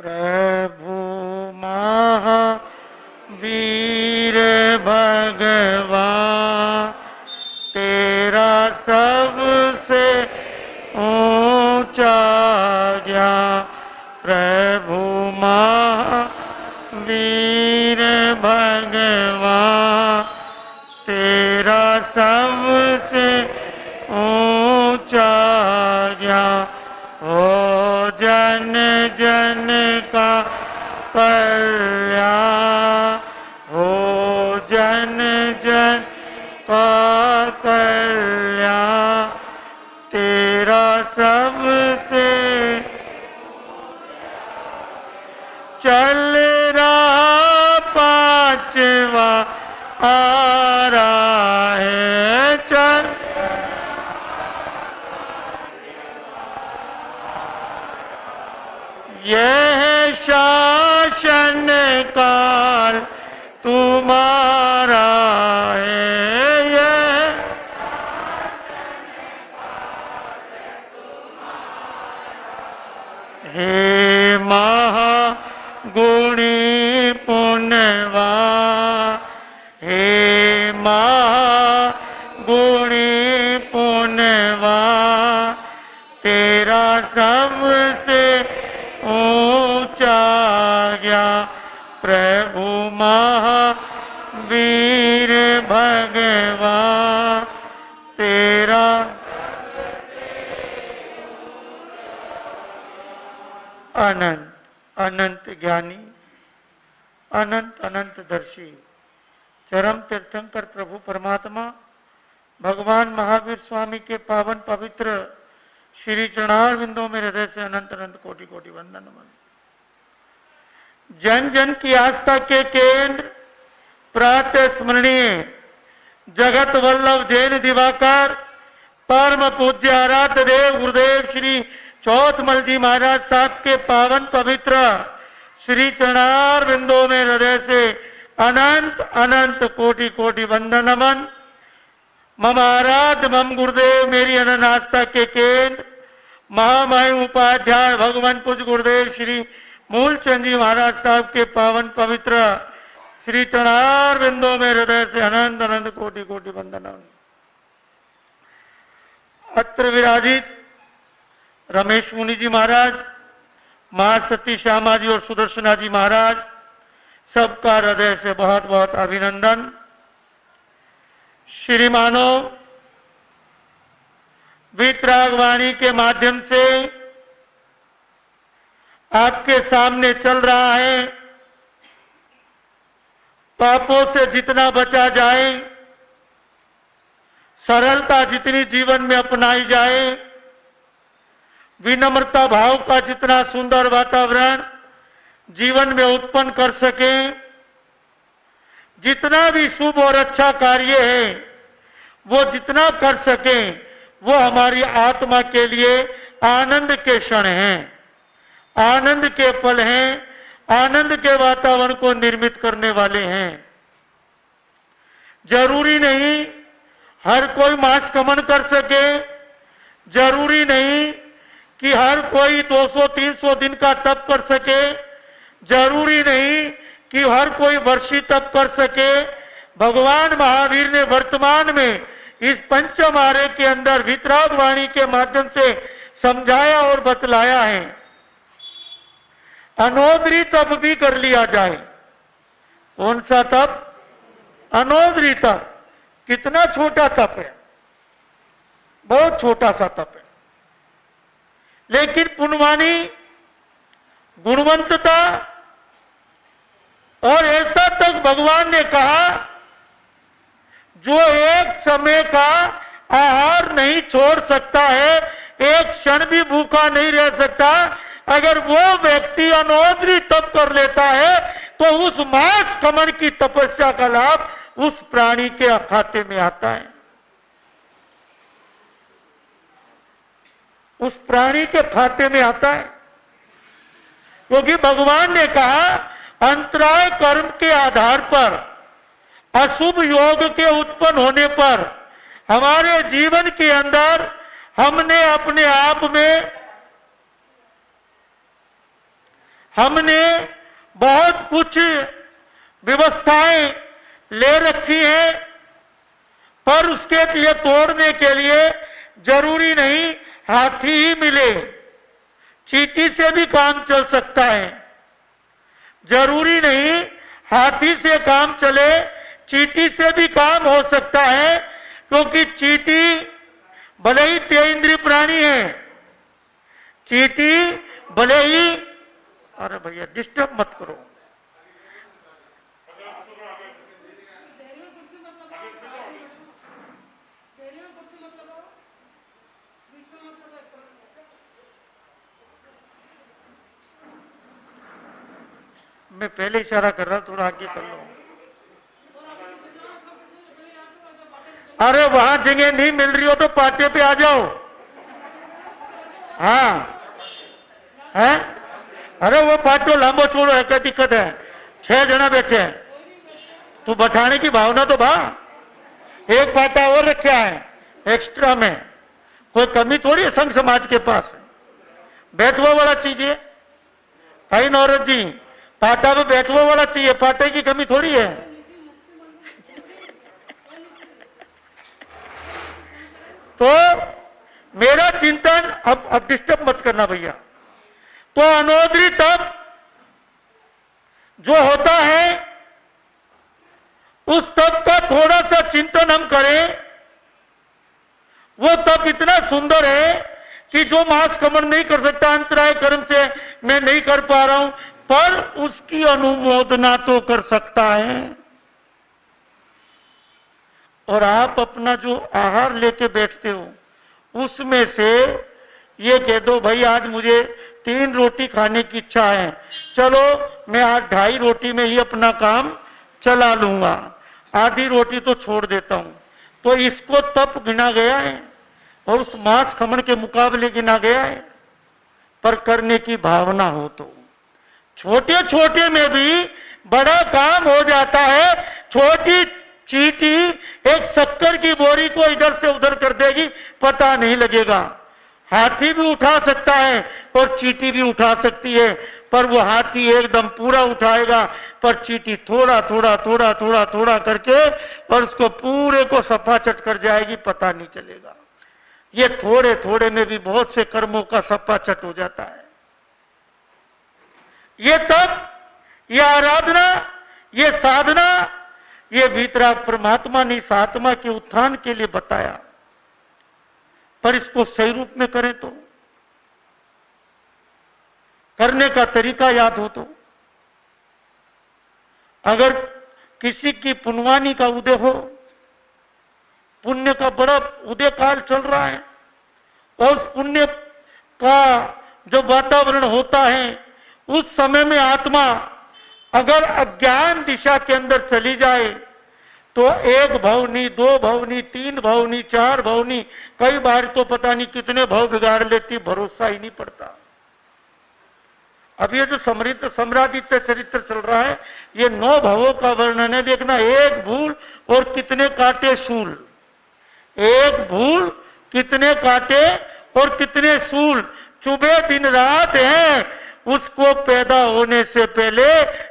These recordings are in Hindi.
प्रभु महावीर भगवान तेरा सबसे ऊंचा ज्ञान। प्रभु महावीर भगवान तेरा सबसे ऊंचा ज्ञान। हो जन जन का कल्याण, हो जन जन का कल्याण तेरा सबसे चल रहा पांचवा आ रहा है। चल यह शासन काल तुम्हारा है। हे महागुणी पुण्यवान, हे महागुणी पुण्यवान तेरा सबसे ऊंचा ज्ञान। प्रभु महावीर भगवान तेरा अनंत अनंत ज्ञानी, अनंत अनंत दर्शी चरम तीर्थंकर प्रभु परमात्मा भगवान महावीर स्वामी के पावन पवित्र श्री चरणार बिंदों में हृदय से अनंत अनंत कोटि कोटि वंदन नमन। जन जन की आस्था के केंद्र प्रातः स्मरणीय जगत वल्लभ जैन दिवाकर परम पूज्य आराध्य देव गुरुदेव श्री चौथमल जी महाराज साहब के पावन पवित्र श्री चरणार बिंदों में हृदय से अनंत अनंत कोटि कोटि वंदन नमन। मम आराध्य मम गुरुदेव मेरी अनंत आस्था के केंद्र महामहिम उपाध्याय भगवान पूज्य गुरुदेव श्री मूलचंद जी महाराज साहब के पावन पवित्र श्री चरणार बिंदों में हृदय से अनंत अनंत कोटि कोटि वंदन नमन। अत्र विराजित रमेश मुनि जी महाराज, मां सती श्यामा जी और सुदर्शना जी महाराज सबका हृदय से बहुत बहुत अभिनंदन। श्रीमानों, वीतरागवाणी के माध्यम से आपके सामने चल रहा है पापों से जितना बचा जाए, सरलता जितनी जीवन में अपनाई जाए, विनम्रता भाव का जितना सुंदर वातावरण जीवन में उत्पन्न कर सके, जितना भी शुभ और अच्छा कार्य है वो जितना कर सके वो हमारी आत्मा के लिए आनंद के क्षण हैं, आनंद के पल हैं, आनंद के वातावरण को निर्मित करने वाले हैं। जरूरी नहीं हर कोई मास कमन कर सके, जरूरी नहीं कि हर कोई 200-300 दिन का तप कर सके, जरूरी नहीं कि हर कोई वर्षी तप कर सके। भगवान महावीर ने वर्तमान में इस पंचम आर्य के अंदर वीतरागवाणी के माध्यम से समझाया और बतलाया है। अनोदरी तप भी कर लिया जाए। कौन सा तप? अनोदरी तप। कितना छोटा तप है, बहुत छोटा सा तप है, लेकिन पुण्यवानी, गुणवंतता और ऐसा तक भगवान ने कहा जो एक समय का आहार नहीं छोड़ सकता है, एक क्षण भी भूखा नहीं रह सकता, अगर वो व्यक्ति अनोदरी तप कर लेता है तो उस मास कमन की तपस्या का लाभ उस प्राणी के खाते में आता है, उस प्राणी के खाते में आता है। क्योंकि भगवान ने कहा अंतराय कर्म के आधार पर, अशुभ योग के उत्पन्न होने पर हमारे जीवन के अंदर हमने अपने आप में हमने बहुत कुछ व्यवस्थाएं ले रखी है, पर उसके लिए तोड़ने के लिए जरूरी नहीं हाथी ही मिले, चींटी से भी काम चल सकता है। जरूरी नहीं हाथी से काम चले, चींटी से भी काम हो सकता है, क्योंकि चींटी भले ही तेंद्रीय प्राणी है, चींटी भले ही, अरे भैया डिस्टर्ब मत करो, मैं पहले इशारा कर रहा, थोड़ा आगे कर लो। अरे वहां जगह नहीं मिल रही हो तो पाटे पे आ जाओ। हाँ है, अरे वो पाटो लांबो छोड़ो है, क्या दिक्कत है? 6 जना बैठे हैं, तो बैठाने की भावना तो भा, एक पाटा और रखा है एक्स्ट्रा में, कोई कमी थोड़ी है संघ समाज के पास, बैठवा वाला चीज है। भाई नौरत जी, पाटा में बैठवा वाला चाहिए, पाटे की कमी थोड़ी है। तो मेरा चिंतन, अब डिस्टर्ब मत करना भैया, तो अनोदरी तप जो होता है, उस तप का थोड़ा सा चिंतन हम करें। वो तप इतना सुंदर है कि जो मांस कमन नहीं कर सकता, अंतराय कर्म से मैं नहीं कर पा रहा हूं, पर उसकी अनुमोदना तो कर सकता है। और आप अपना जो आहार लेके बैठते हो, उसमें से ये कह दो भाई आज मुझे 3 रोटी खाने की इच्छा है, चलो मैं आज 2.5 रोटी में ही अपना काम चला लूंगा, आधी रोटी तो छोड़ देता हूं, तो इसको तप गिना गया है और उस मांस खमन के मुकाबले गिना गया है। पर करने की भावना हो तो छोटे छोटे में भी बड़ा काम हो जाता है। छोटी चींटी एक शक्कर की बोरी को इधर से उधर कर देगी, पता नहीं लगेगा। हाथी भी उठा सकता है और चींटी भी उठा सकती है, पर वो हाथी एकदम पूरा उठाएगा, पर चींटी थोड़ा थोड़ा थोड़ा थोड़ा थोड़ा करके और उसको पूरे को सफा चट कर जाएगी, पता नहीं चलेगा। ये थोड़े थोड़े में भी बहुत से कर्मों का सफा चट हो जाता है। ये तप, ये आराधना, ये साधना, ये वीतराग परमात्मा ने इस आत्मा के उत्थान के लिए बताया, पर इसको सही रूप में करें तो, करने का तरीका याद हो तो। अगर किसी की पुण्यवानी का उदय हो, पुण्य का बड़ा उदय काल चल रहा है, और उस पुण्य का जो वातावरण होता है, उस समय में आत्मा अगर अज्ञान दिशा के अंदर चली जाए तो 1 भवनी, 2 भवनी, 3 भवनी, 4 भवनी, कई बार तो पता नहीं कितने भव बिगाड़ लेती, भरोसा ही नहीं पड़ता। अब ये जो सम्रादित्य चरित्र चल रहा है, ये 9 भवों का वर्णन है। देखना, 1 भूल और कितने काटे शूल, 1 भूल कितने काटे और कितने शूल, चुभे दिन रात है। उसको पैदा होने से पहले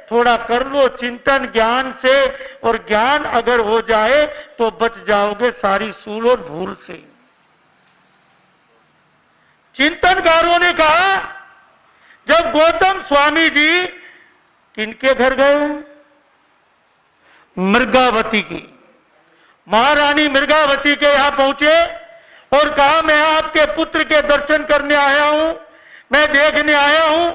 थोड़ा कर लो चिंतन ज्ञान से, और ज्ञान अगर हो जाए तो बच जाओगे सारी सूल और भूल से। चिंतनकारों ने कहा, जब गौतम स्वामी जी किनके घर गए? मृगावती की, महारानी मृगावती के यहां पहुंचे और कहा, मैं आपके पुत्र के दर्शन करने आया हूं, मैं देखने आया हूं।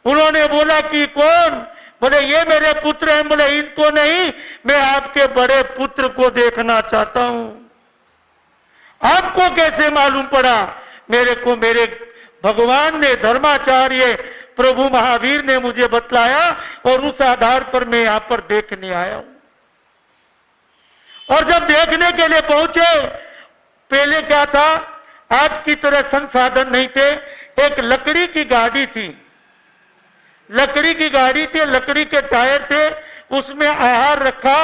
उन्होंने बोला कि कौन? बोले ये मेरे पुत्र हैं। बोले इनको नहीं, मैं आपके बड़े पुत्र को देखना चाहता हूं। आपको कैसे मालूम पड़ा? मेरे को मेरे भगवान ने, धर्माचार्य प्रभु महावीर ने मुझे बतलाया, और उस आधार पर मैं यहां पर देखने आया हूं। और जब देखने के लिए पहुंचे, पहले क्या था, आज की तरह संसाधन नहीं थे। एक लकड़ी की गाड़ी थी, लकड़ी की गाड़ी थी, लकड़ी के टायर थे, उसमें आहार रखा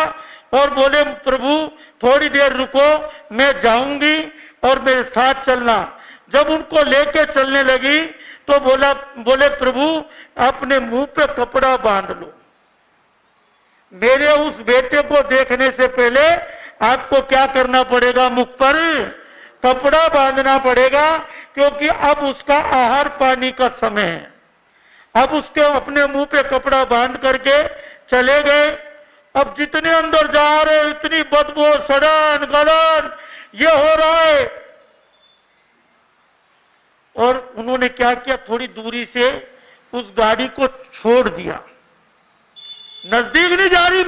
और बोले प्रभु थोड़ी देर रुको, मैं जाऊंगी और मेरे साथ चलना। जब उनको लेके चलने लगी तो बोले प्रभु अपने मुंह पे कपड़ा बांध लो। मेरे उस बेटे को देखने से पहले आपको क्या करना पड़ेगा, मुख पर कपड़ा बांधना पड़ेगा, क्योंकि अब उसका आहार पानी का समय है। अब उसके अपने मुंह पे कपड़ा बांध करके चले गए। अब जितने अंदर जा रहे इतनी बदबू, सड़न गलन ये हो रहा है। और उन्होंने क्या किया, थोड़ी दूरी से उस गाड़ी को छोड़ दिया। नजदीक नहीं जा रही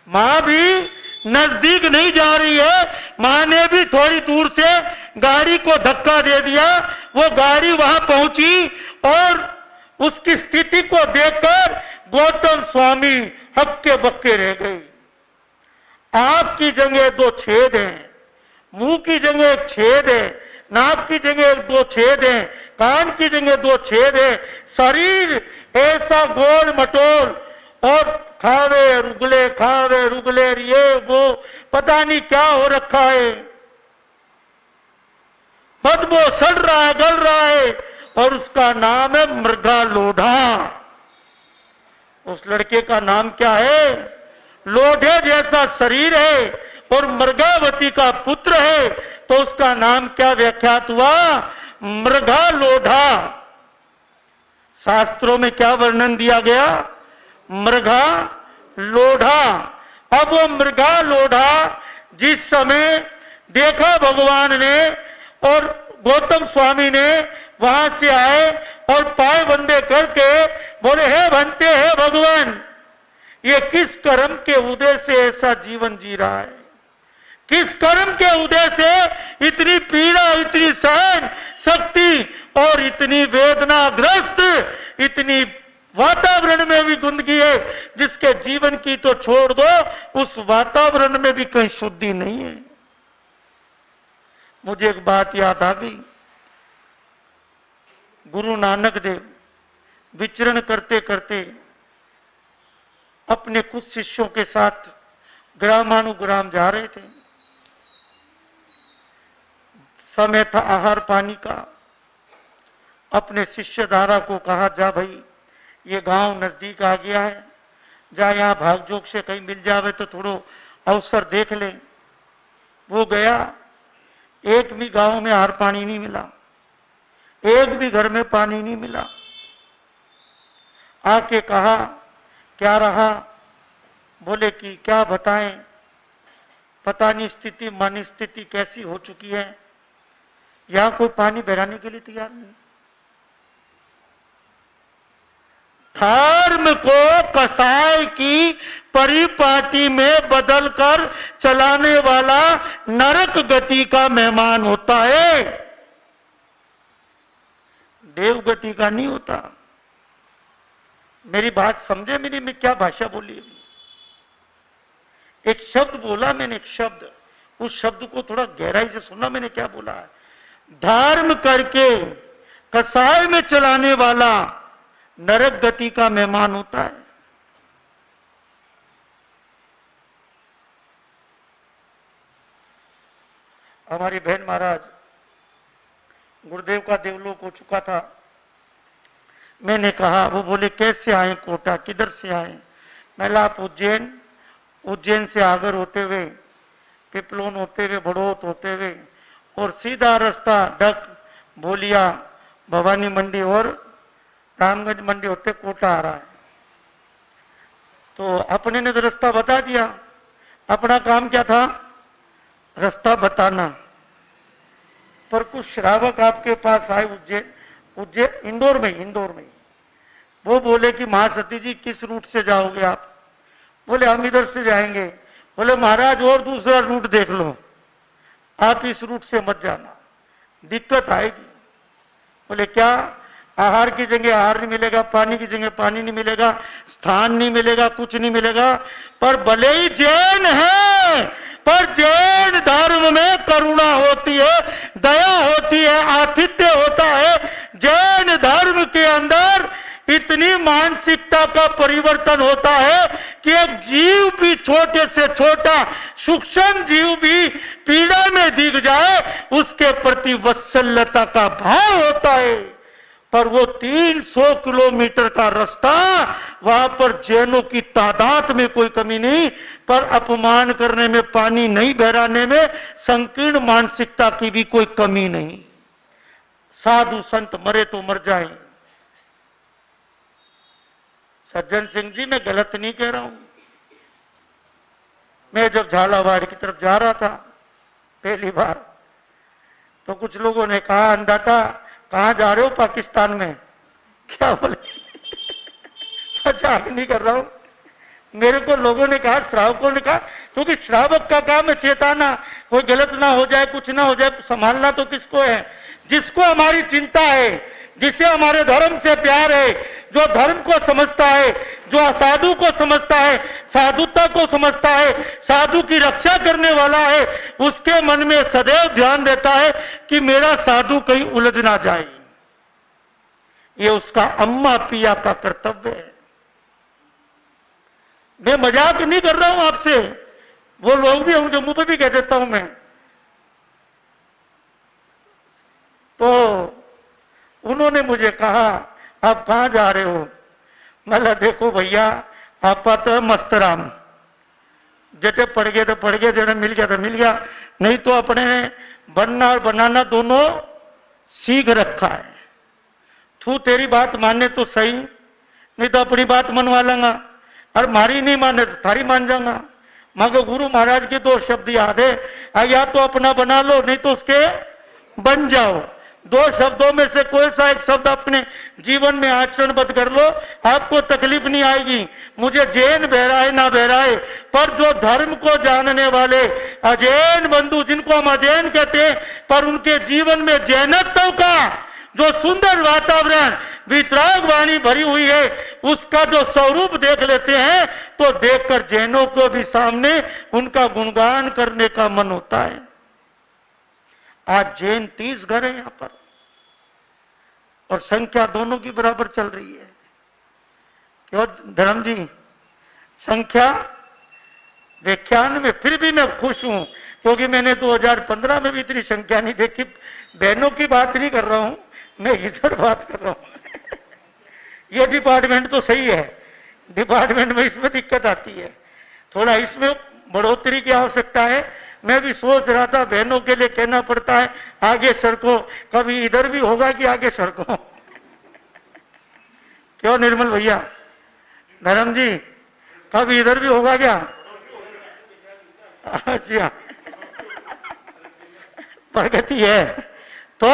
मां भी नजदीक नहीं जा रही है। मां ने भी थोड़ी दूर से गाड़ी को धक्का दे दिया। वो गाड़ी वहां पहुंची और उसकी स्थिति को देखकर गौतम स्वामी हक्के बक्के रह गए। आंख की जगह 2 छेद हैं, मुंह की जगह 1 छेद है, नाक की जगह 2 छेद है, कान की जगह 2 छेद है, शरीर ऐसा गोल मटोल और खावे रुगले ये वो पता नहीं क्या हो रखा है। बदबू सड़ रहा है, गल रहा है, और उसका नाम है मृगा लोढ़ा। उस लड़के का नाम क्या है, लोढ़े जैसा शरीर है और मृगावती का पुत्र है, तो उसका नाम क्या व्याख्यात हुआ, मृगा लोढ़ा। शास्त्रों में क्या वर्णन दिया गया, मृगा लोढ़ा। अब वो मृगा लोढ़ा जिस समय देखा भगवान ने और गौतम स्वामी ने वहां से आए और पाए बंदे करके बोले, हे बनते हे भगवान, ये किस कर्म के उदय से ऐसा जीवन जी रहा है, किस कर्म के उदय से इतनी पीड़ा, इतनी सहन शक्ति और इतनी वेदनाग्रस्त, इतनी वातावरण में भी गंदगी है, जिसके जीवन की तो छोड़ दो, उस वातावरण में भी कहीं शुद्धि नहीं है। मुझे एक बात याद आ गई। गुरु नानक देव विचरण करते करते अपने कुछ शिष्यों के साथ ग्रामानुग्राम जा रहे थे। समय था आहार पानी का। अपने शिष्य धारा को कहा, जा भाई ये गांव नजदीक आ गया है, जा यहाँ भागजोग से कहीं मिल जावे तो थोड़ो अवसर देख ले। वो गया, एक भी गांव में आहार पानी नहीं मिला, एक भी घर में पानी नहीं मिला। आके कहा, क्या रहा? बोले कि क्या बताएं, पता नहीं स्थिति मन स्थिति कैसी हो चुकी है, यहां कोई पानी बहराने के लिए तैयार नहीं। धर्म को कसाई की परिपाटी में बदलकर चलाने वाला नरक गति का मेहमान होता है, देव गति का नहीं होता। मेरी बात समझे, मैं क्या भाषा बोली? एक शब्द बोला मैंने, एक शब्द, उस शब्द को थोड़ा गहराई से सुना मैंने क्या बोला है। धर्म करके कसाई में चलाने वाला नरक गति का मेहमान होता है। हमारी बहन महाराज गुरुदेव का देवलोक हो चुका था। मैंने कहा, वो बोले कैसे आए कोटा, किधर से आए? मैं आप उज्जैन से आगर होते हुए, पिपलोन होते हुए, बड़ौत होते हुए और सीधा रास्ता डक, बोलिया, भवानी मंडी और रामगंज मंडी होते कोटा आ रहा है। तो अपने ने तो रास्ता बता दिया, अपना काम क्या था, रास्ता बताना। पर कुछ श्रावक आपके पास आए उज्जैन इंदौर में वो बोले कि महासती जी किस रूट से जाओगे आप? बोले हम इधर से जाएंगे। बोले महाराज और दूसरा रूट देख लो, आप इस रूट से मत जाना, दिक्कत आएगी। बोले क्या? आहार की जगह आहार नहीं मिलेगा, पानी की जगह पानी नहीं मिलेगा, स्थान नहीं मिलेगा, कुछ नहीं मिलेगा। पर भले ही जैन है, पर जैन धर्म में करुणा होती है, दया होती है, आतिथ्य होता है। जैन धर्म के अंदर इतनी मानसिकता का परिवर्तन होता है कि एक जीव भी, छोटे से छोटा सूक्ष्म जीव भी पीड़ा में दिख जाए उसके प्रति वत्सलता का भाव होता है। पर वो 300 किलोमीटर का रास्ता, वहां पर जैनों की तादाद में कोई कमी नहीं, पर अपमान करने में, पानी नहीं बहराने में, संकीर्ण मानसिकता की भी कोई कमी नहीं। साधु संत मरे तो मर जाएं। सज्जन सिंह जी, मैं गलत नहीं कह रहा हूं। मैं जब झालावाड़ की तरफ जा रहा था पहली बार, तो कुछ लोगों ने कहा, अंदाता कहां जा रहे हो? पाकिस्तान में। क्या बोले? मजाक नहीं कर रहा हूं। मेरे को लोगों ने कहा, श्रावकों ने कहा, क्योंकि श्रावक का काम है चेताना, कोई गलत ना हो जाए, कुछ ना हो जाए, संभालना तो किसको है? जिसको हमारी चिंता है, जिसे हमारे धर्म से प्यार है, जो धर्म को समझता है, जो असाधु को समझता है, साधुता को समझता है, साधु की रक्षा करने वाला है, उसके मन में सदैव ध्यान रहता है कि मेरा साधु कहीं उलझ ना जाए। ये उसका अम्मा पिया का कर्तव्य है। मैं मजाक नहीं कर रहा हूं आपसे, वो लोग भी उनके मुंह पे भी कह देता हूं मैं। तो उन्होंने मुझे कहा, आप कहां जा रहे हो? मतलब देखो भैया, आप तो मस्तराम, जटे पड़ गए तो पड़ गए, जड़े मिल गया तो मिल गया, नहीं तो अपने बनना और बनाना दोनों सीख रखा है। तू तेरी बात मानने तो सही, नहीं तो अपनी बात मनवा लूंगा, और मारी नहीं माने तो थारी मान जाऊंगा। मगर गुरु महाराज के 2 शब्द याद है, या तो अपना बना लो, नहीं तो उसके बन जाओ। 2 शब्दों में से कोई सा एक शब्द अपने जीवन में आचरणबद्ध कर लो, आपको तकलीफ नहीं आएगी। मुझे जैन बहराए ना बहराए, पर जो धर्म को जानने वाले अजैन बंधु, जिनको हम अजैन कहते हैं, पर उनके जीवन में जैनत्व का जो सुंदर वातावरण, वितराग वाणी भरी हुई है, उसका जो स्वरूप देख लेते हैं, तो देखकर जैनों को भी सामने उनका गुणगान करने का मन होता है। आज जैन 30 घर है यहां पर, और संख्या दोनों की बराबर चल रही है। क्यों धर्म जी? संख्या व्याख्यान में फिर भी मैं खुश हूं, क्योंकि मैंने 2015 में भी इतनी संख्या नहीं देखी। बहनों की बात नहीं कर रहा हूं मैं, इधर बात कर रहा हूं। ये डिपार्टमेंट तो सही है, डिपार्टमेंट में इसमें दिक्कत आती है, थोड़ा इसमें बढ़ोतरी की आवश्यकता है। मैं भी सोच रहा था, बहनों के लिए कहना पड़ता है आगे सड़को, कभी इधर भी होगा कि आगे सड़को। क्यों निर्मल भैया, धर्म जी, कभी इधर भी होगा क्या? अच्छा, प्रगति है। तो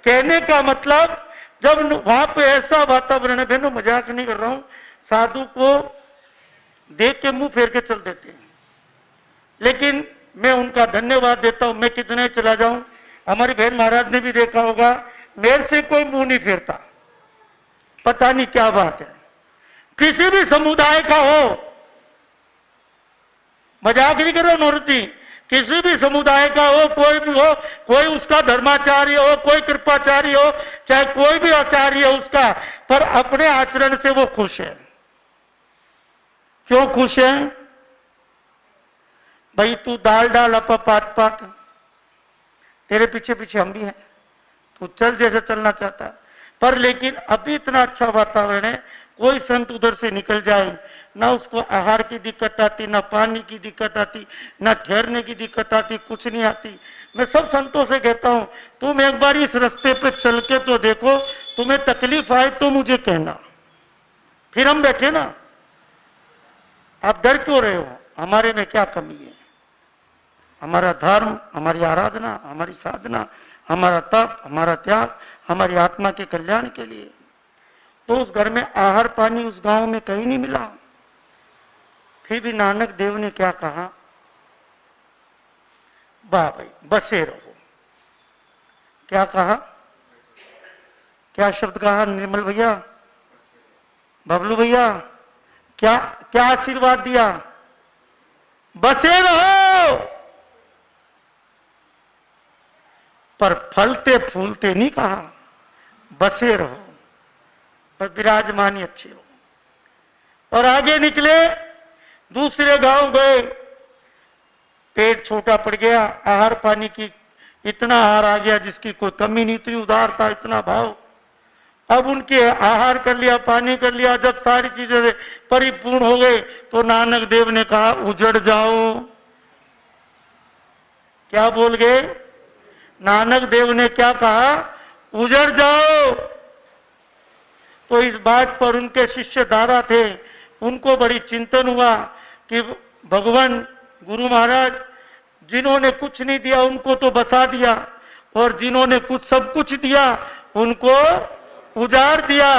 कहने का मतलब, जब वहां पे ऐसा वातावरण है, बहनों मजाक नहीं कर रहा हूं, साधु को देख के मुंह फेर के चल देते हैं। लेकिन मैं उनका धन्यवाद देता हूं। मैं कितने चला जाऊं, हमारी बहन महाराज ने भी देखा होगा, मेरे से कोई मुंह नहीं फेरता, पता नहीं क्या बात है। किसी भी समुदाय का हो, मजाक नहीं कर रहा नौरत जी, किसी भी समुदाय का हो, कोई भी हो, कोई उसका धर्माचार्य हो, कोई कृपाचार्य हो, चाहे कोई भी आचार्य हो उसका, पर अपने आचरण से वो खुश है। क्यों खुश है? भाई तू दाल डाल अपा पात पात, तेरे पीछे पीछे हम भी हैं, तू चल जैसे चलना चाहता है। पर लेकिन अभी इतना अच्छा वातावरण है, कोई संत उधर से निकल जाए, ना उसको आहार की दिक्कत आती, ना पानी की दिक्कत आती, ना ठहरने की दिक्कत आती, कुछ नहीं आती। मैं सब संतों से कहता हूं, तुम एक बार इस रास्ते पे चल के तो देखो, तुम्हें तकलीफ आए तो मुझे कहना, फिर हम बैठे ना। आप डर क्यों रहे हो? हमारे में क्या कमी है? हमारा धर्म, हमारी आराधना, हमारी साधना, हमारा तप, हमारा त्याग, हमारी आत्मा के कल्याण के लिए। तो उस घर में आहार पानी उस गांव में कहीं नहीं मिला। फिर भी नानक देव ने क्या कहा? वाह भाई, बसे रहो। क्या कहा? क्या शब्द कहा निर्मल भैया, बबलू भैया? क्या क्या आशीर्वाद दिया? बसे रहो। पर फलते फूलते नहीं कहा, बसे रहो, पर विराजमानी अच्छे हो। और आगे निकले, दूसरे गांव गए, पेट छोटा पड़ गया, आहार पानी की इतना आहार आ गया जिसकी कोई कमी नहीं, इतनी उदार था, इतना भाव। अब उनके आहार कर लिया, पानी कर लिया, जब सारी चीजें परिपूर्ण हो गए तो नानक देव ने कहा उजड़ जाओ। क्या बोल गए? नानक देव ने क्या कहा? उजड़ जाओ। तो इस बात पर उनके शिष्य दादा थे, उनको बड़ी चिंतन हुआ कि भगवान गुरु महाराज जिन्होंने कुछ नहीं दिया उनको तो बसा दिया, और जिन्होंने कुछ सब कुछ दिया उनको उजाड़ दिया,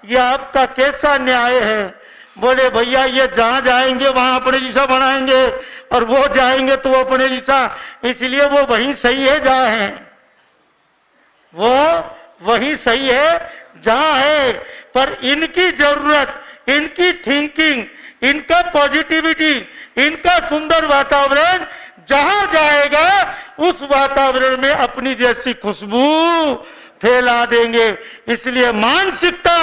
ये आपका कैसा न्याय है? बोले भैया ये जहां जाएंगे वहां अपने जैसा बनाएंगे, और वो जाएंगे तो वो अपने जैसा, इसलिए वो वहीं सही है जहां है, वो वहीं सही है जहां है। पर इनकी जरूरत, इनकी थिंकिंग, इनका पॉजिटिविटी, इनका सुंदर वातावरण जहां जाएगा उस वातावरण में अपनी जैसी खुशबू फैला देंगे। इसलिए मानसिकता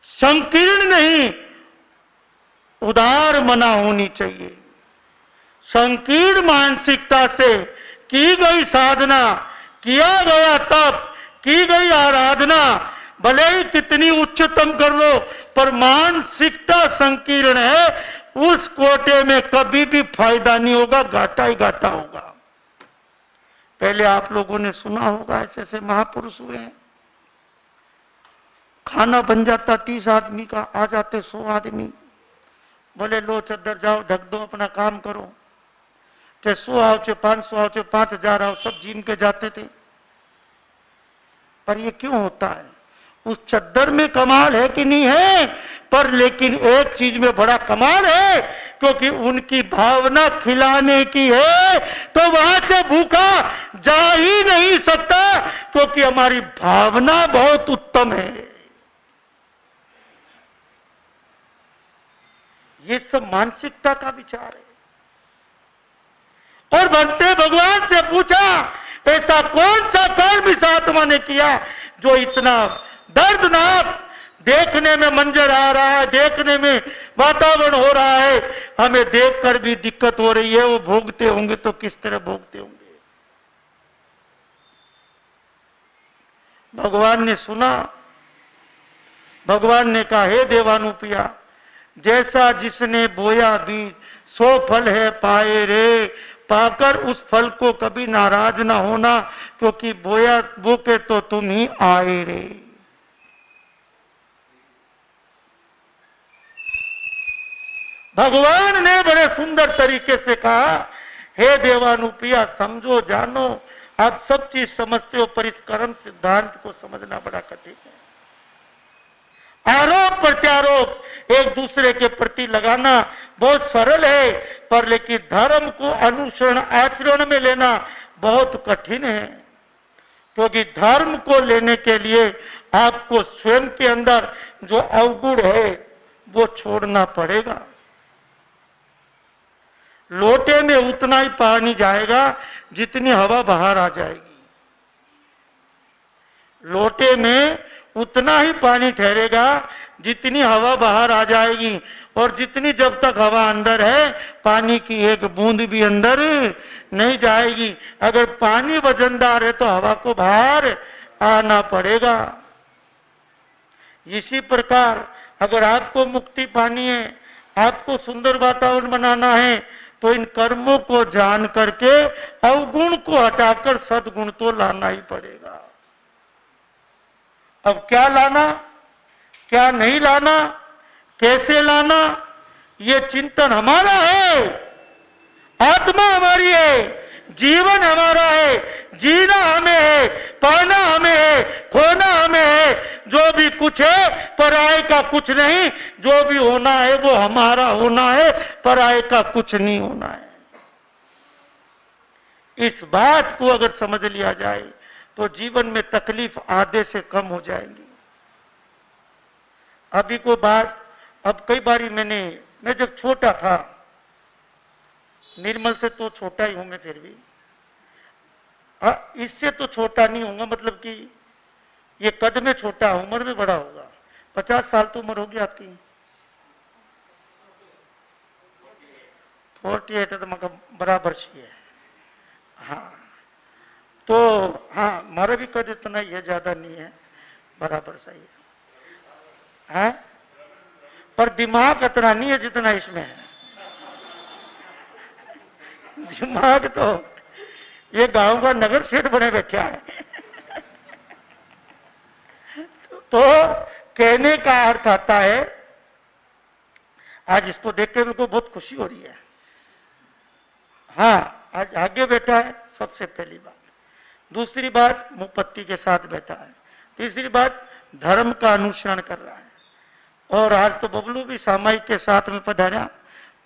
संकीर्ण नहीं, उदार मना होनी चाहिए। संकीर्ण मानसिकता से की गई साधना, किया गया तप, की गई आराधना भले ही कितनी उच्चतम कर लो, पर मानसिकता संकीर्ण है, उस कोटे में कभी भी फायदा नहीं होगा, घाटा ही घाटा होगा। पहले आप लोगों ने सुना होगा ऐसे ऐसे महापुरुष हुए हैं, खाना बन जाता 30 आदमी का, आ जाते 100 आदमी, बोले लो चद्दर जाओ ढक दो, अपना काम करो, चाहे 100 आओ चाहे 500 आओ चाहे 5000 आओ, सब जीम के जाते थे। पर ये क्यों होता है? उस चद्दर में कमाल है कि नहीं है, पर लेकिन एक चीज में बड़ा कमाल है, क्योंकि उनकी भावना खिलाने की है, तो वहां से भूखा जा ही नहीं सकता, क्योंकि हमारी भावना बहुत उत्तम है। ये सब मानसिकता का विचार है। और भक्ते भगवान से पूछा ऐसा कौन सा कर्म इस आत्मा ने किया जो इतना दर्दनाक, देखने में मंजर आ रहा है, देखने में वातावरण हो रहा है, हमें देखकर भी दिक्कत हो रही है, वो भोगते होंगे तो किस तरह भोगते होंगे। भगवान ने सुना, भगवान ने कहा हे देवानुपिया, जैसा जिसने बोया बीज सो फल है पाए रे, पाकर उस फल को कभी नाराज ना होना, क्योंकि बोया बोके तो तुम ही आए रे। भगवान ने बड़े सुंदर तरीके से कहा हे देवानुपिया, समझो जानो, आप सब चीज समझते हो, पर इस कर्म सिद्धांत को समझना बड़ा कठिन है। आरोप प्रत्यारोप एक दूसरे के प्रति लगाना बहुत सरल है, पर लेकिन धर्म को अनुसरण आचरण में लेना बहुत कठिन है, क्योंकि धर्म को लेने के लिए आपको स्वयं के अंदर जो अवगुण है वो छोड़ना पड़ेगा। लोटे में उतना ही पानी जाएगा जितनी हवा बाहर आ जाएगी, लोटे में उतना ही पानी ठहरेगा जितनी हवा बाहर आ जाएगी, और जितनी जब तक हवा अंदर है पानी की एक बूंद भी अंदर नहीं जाएगी। अगर पानी वजनदार है तो हवा को बाहर आना पड़ेगा। इसी प्रकार अगर आपको मुक्ति पानी है, आपको सुंदर वातावरण बनाना है, तो इन कर्मों को जान करके अवगुण को हटाकर सद्गुण तो लाना ही पड़ेगा। अब क्या लाना, क्या नहीं लाना, कैसे लाना, ये चिंतन हमारा है। आत्मा हमारी है, जीवन हमारा है, जीना हमें है, पाना हमें है, खोना हमें है। जो भी कुछ है पराये का कुछ नहीं, जो भी होना है वो हमारा होना है, पराये का कुछ नहीं होना है। इस बात को अगर समझ लिया जाए तो जीवन में तकलीफ आधे से कम हो जाएंगी। अभी को बात, अब कई बारी मैं जब छोटा था, निर्मल से तो छोटा ही हूं मैं, फिर भी इससे तो छोटा नहीं होगा, मतलब कि ये कद में छोटा, उम्र में बड़ा होगा। 50 साल तो उम्र होगी आपकी, 48 तो मगर बराबर सी है। हाँ तो हाँ मारा भी कद इतना ही है, ज्यादा नहीं है, बराबर सही है। हाँ? पर दिमाग इतना नहीं है जितना इसमें है। दिमाग तो ये गांव का नगर सेठ बने बैठा है। तो कहने का अर्थ आता है, आज इसको देख के मेरे को बहुत खुशी हो रही है। हाँ आज आगे बैठा है सबसे पहली बात, दूसरी बात मुपत्ति के साथ बैठा है, तीसरी बात धर्म का अनुसरण कर रहा है। और आज तो बबलू भी सामायिक के साथ में पधारा,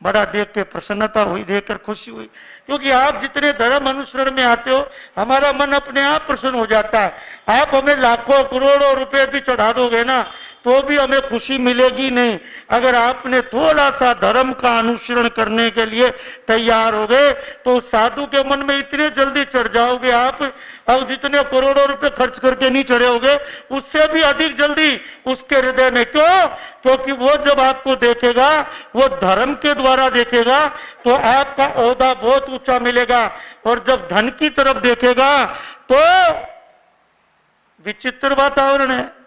बड़ा देख के प्रसन्नता हुई, देखकर खुशी हुई, क्योंकि आप जितने धर्म अनुसरण में आते हो हमारा मन अपने आप प्रसन्न हो जाता है। आप हमें लाखों करोड़ों रुपए भी चढ़ा दोगे ना तो भी हमें खुशी मिलेगी नहीं। अगर आपने थोड़ा सा धर्म का अनुसरण करने के लिए तैयार हो गए तो उस साधु के मन में इतने जल्दी चढ़ जाओगे आप, अब जितने करोड़ों रुपए खर्च करके नहीं चढ़े होगे उससे भी अधिक जल्दी उसके हृदय में। क्यों? क्योंकि वो जब आपको देखेगा वो धर्म के द्वारा देखेगा तो आपका ओहदा बहुत ऊंचा मिलेगा, और जब धन की तरफ देखेगा तो विचित्र वातावरण है।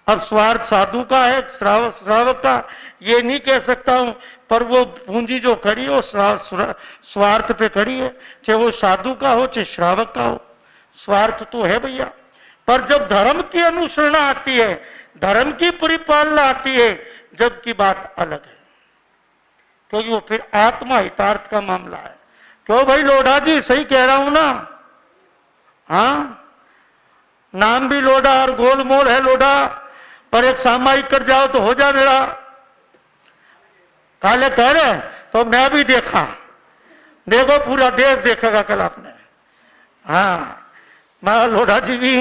अब स्वार्थ साधु का है, श्रावक का ये नहीं कह सकता हूं, पर वो पूंजी जो खड़ी है वो स्वार्थ पे खड़ी है, चाहे वो साधु का हो चाहे श्रावक का हो, स्वार्थ तो है भैया। पर जब धर्म की अनुसरणा आती है, धर्म की परिपालना आती है, जब की बात अलग है, क्योंकि वो फिर आत्मा हितार्थ का मामला है। क्यों भाई लोढ़ा जी, सही कह रहा हूं ना? हाँ नाम भी लोढ़ा और गोलमोल है लोढ़ा, पर एक सामायिक कर जाओ तो हो जा मेरा। काले कह रहे तो मैं भी देखा, देखो पूरा देश देखेगा कल आपने। हाँ मैं लोढ़ा जी भी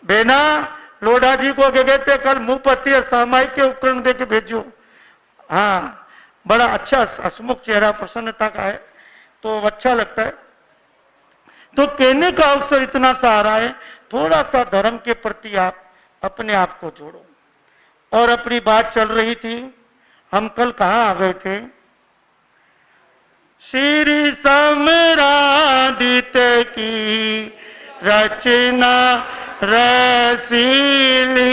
बेना, लोढ़ा जी को क्या कहते कल मुंहपत्ती और सामायिक के उपकरण दे के भेजो। हाँ बड़ा अच्छा हसमुख चेहरा प्रसन्नता का है, तो अच्छा लगता है। तो कहने का अवसर इतना सा आ रहा है, थोड़ा सा धर्म के प्रति आप अपने आप को जोड़ो। और अपनी बात चल रही थी, हम कल कहां आ गए थे? श्री सम्रादित की रचना रसीली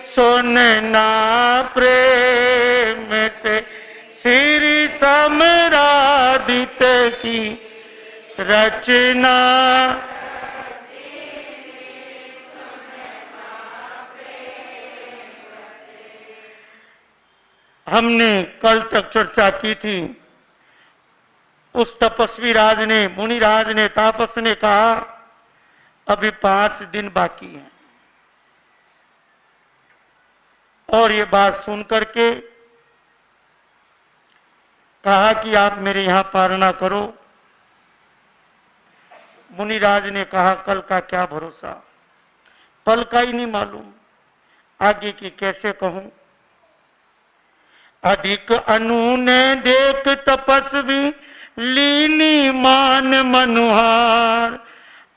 सुनना प्रेम से, श्री सम्रादित की रचना हमने कल तक चर्चा की थी। उस तपस्वी राज ने, मुनि राज ने, तापस ने कहा अभी 5 दिन बाकी हैं, और ये बात सुन करके कहा कि आप मेरे यहां पारणा करो। मुनिराज ने कहा कल का क्या भरोसा, पल का ही नहीं मालूम, आगे की कैसे कहूं। अधिक अनूने देख तपस्वी लीनी मान मनुहार,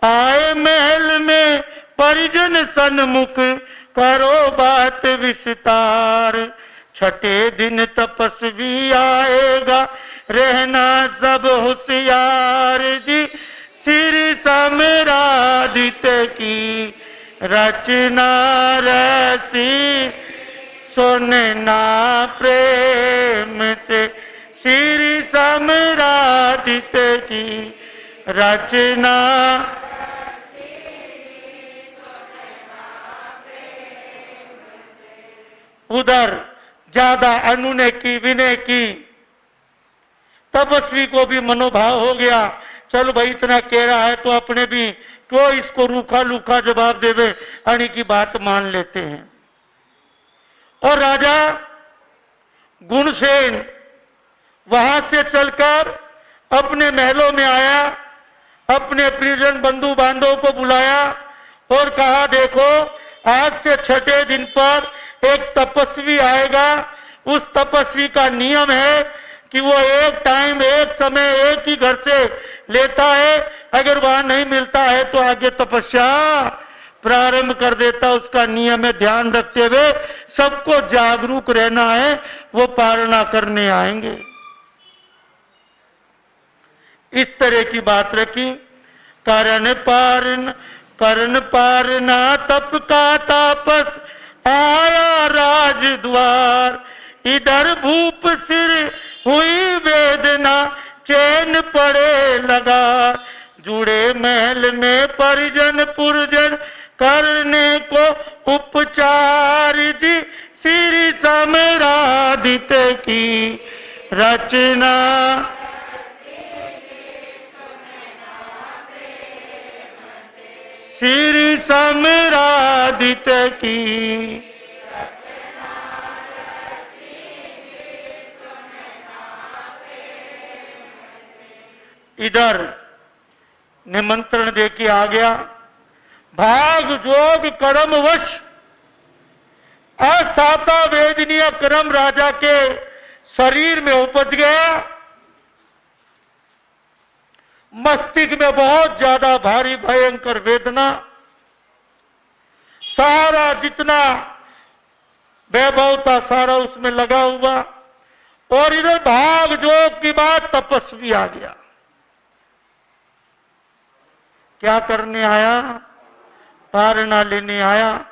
आए महल में परिजन सन्मुख करो बात विस्तार। छठे दिन तपस्वी आएगा रहना सब होशियार जी, श्री सम्रादित की रचना रसी सुनना प्रेम से, श्री सम्रादित की रचना। उधर ज्यादा अनुने की, विनय की, तपस्वी को भी मनोभाव हो गया, चल भाई इतना कह रहा है तो अपने भी क्यों इसको रूखा लूखा जवाब देवे, अणी की बात मान लेते हैं। और राजा गुणसेन वहां से चलकर अपने महलों में आया, अपने प्रियजन बंधु बांधवों को बुलाया और कहा देखो आज से छठे दिन पर एक तपस्वी आएगा। उस तपस्वी का नियम है कि वो एक टाइम, एक समय, एक ही घर से लेता है, अगर वहां नहीं मिलता है तो आगे तपस्या प्रारंभ कर देता। उसका नियम है, ध्यान रखते हुए सबको जागरूक रहना है, वो पारणा करने आएंगे। इस तरह की बात रखी। करण पारना तप का तापस आया राजद्वार, इधर भूप सिर हुई वेदना चैन पड़े लगा, जुड़े महल में परिजन पुरजन करने को उपचार जी, श्री सम्रादित्य की रचना। श्री सम्रादित्य की इधर निमंत्रण दे के आ गया। भाग जोग कर्मवश असाता वेदनीय कर्म राजा के शरीर में उपज गया। मस्तिष्क में बहुत ज्यादा भारी भयंकर वेदना, सारा जितना वैभव था सारा उसमें लगा हुआ। और इधर भाग जोग की बात तपस्वी आ गया। क्या करने आया? पारना लेने आया।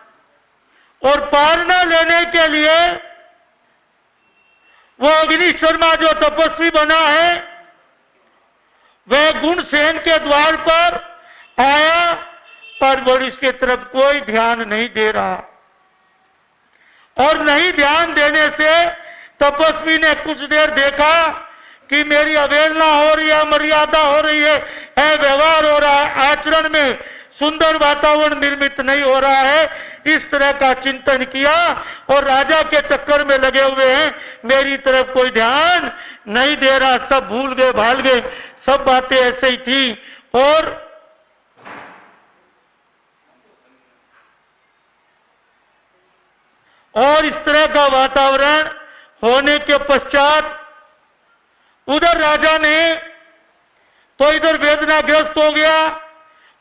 और पारना लेने के लिए वो अग्निशर्मा जो तपस्वी बना है वह गुणसेन के द्वार पर आया, पर वो इसके तरफ कोई ध्यान नहीं दे रहा। और नहीं ध्यान देने से तपस्वी ने कुछ देर देखा कि मेरी अवहेलना हो रही है, मर्यादा हो रही है, व्यवहार हो रहा है, आचरण में सुंदर वातावरण निर्मित नहीं हो रहा है। इस तरह का चिंतन किया और राजा के चक्कर में लगे हुए हैं, मेरी तरफ कोई ध्यान नहीं दे रहा, सब भूल गए, भाल गए, सब बातें ऐसे ही थी। और इस तरह का वातावरण होने के पश्चात उधर राजा ने तो इधर वेदनाग्रस्त हो गया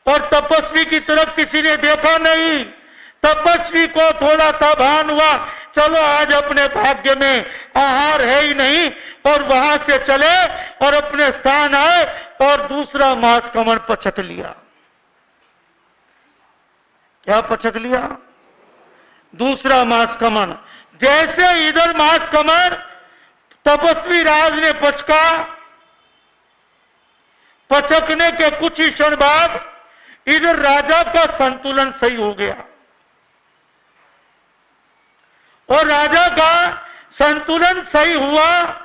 और तपस्वी की तरफ किसी ने देखा नहीं। तपस्वी को थोड़ा सा भान हुआ, चलो आज अपने भाग्य में आहार है ही नहीं, और वहां से चले और अपने स्थान आए और दूसरा मांस कमन पचक लिया। क्या पचक लिया? दूसरा मांस कमन। जैसे इधर मांस कमन तपस्वी राज ने पचका, पचकने के कुछ ही क्षण बाद इधर राजा का संतुलन सही हो गया। और राजा का संतुलन सही हुआ।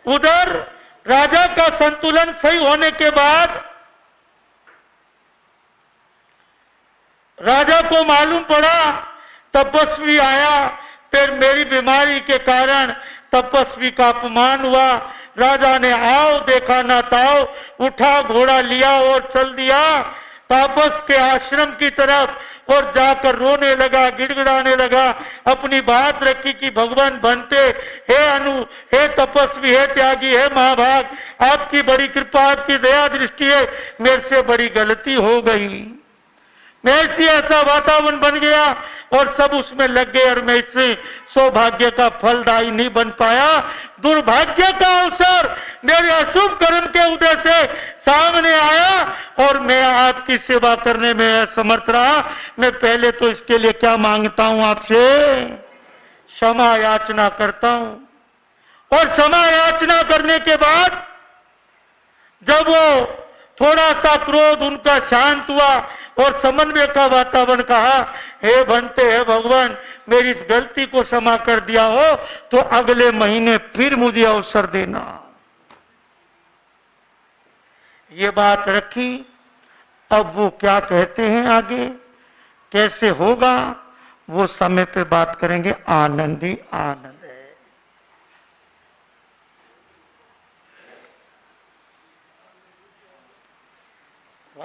उधर राजा का संतुलन सही होने के बाद राजा को मालूम पड़ा तपस्वी आया, फिर मेरी बीमारी के कारण तपस्वी का अपमान हुआ। राजा ने आओ देखा ना ताओ, उठा घोड़ा लिया और चल दिया तापस के आश्रम की तरफ, और जाकर रोने लगा, गिड़गिड़ाने लगा, अपनी बात रखी कि भगवान बनते, हे अनु, हे तपस्वी, हे त्यागी, हे महाभाग, आपकी बड़ी कृपा, आपकी दया दृष्टि है, मेरे से बड़ी गलती हो गई, मेरे से ऐसा वातावरण बन गया और सब उसमें लग गए और मैं इससे सौभाग्य का फलदायी नहीं बन पाया। दुर्भाग्य का अवसर मेरे अशुभ कर्म के उदय से सामने आया और मैं आपकी सेवा करने में असमर्थ रहा। मैं पहले तो इसके लिए क्या मांगता हूं आपसे? क्षमा याचना करता हूं। और क्षमा याचना करने के बाद जब वो थोड़ा सा क्रोध उनका शांत हुआ और समन्वय का वातावरण, कहा हे बनते, हे भगवान, मेरी इस गलती को क्षमा कर दिया हो तो अगले महीने फिर मुझे अवसर देना। ये बात रखी। अब वो क्या कहते हैं आगे, कैसे होगा, वो समय पे बात करेंगे। आनंद ही आनंद।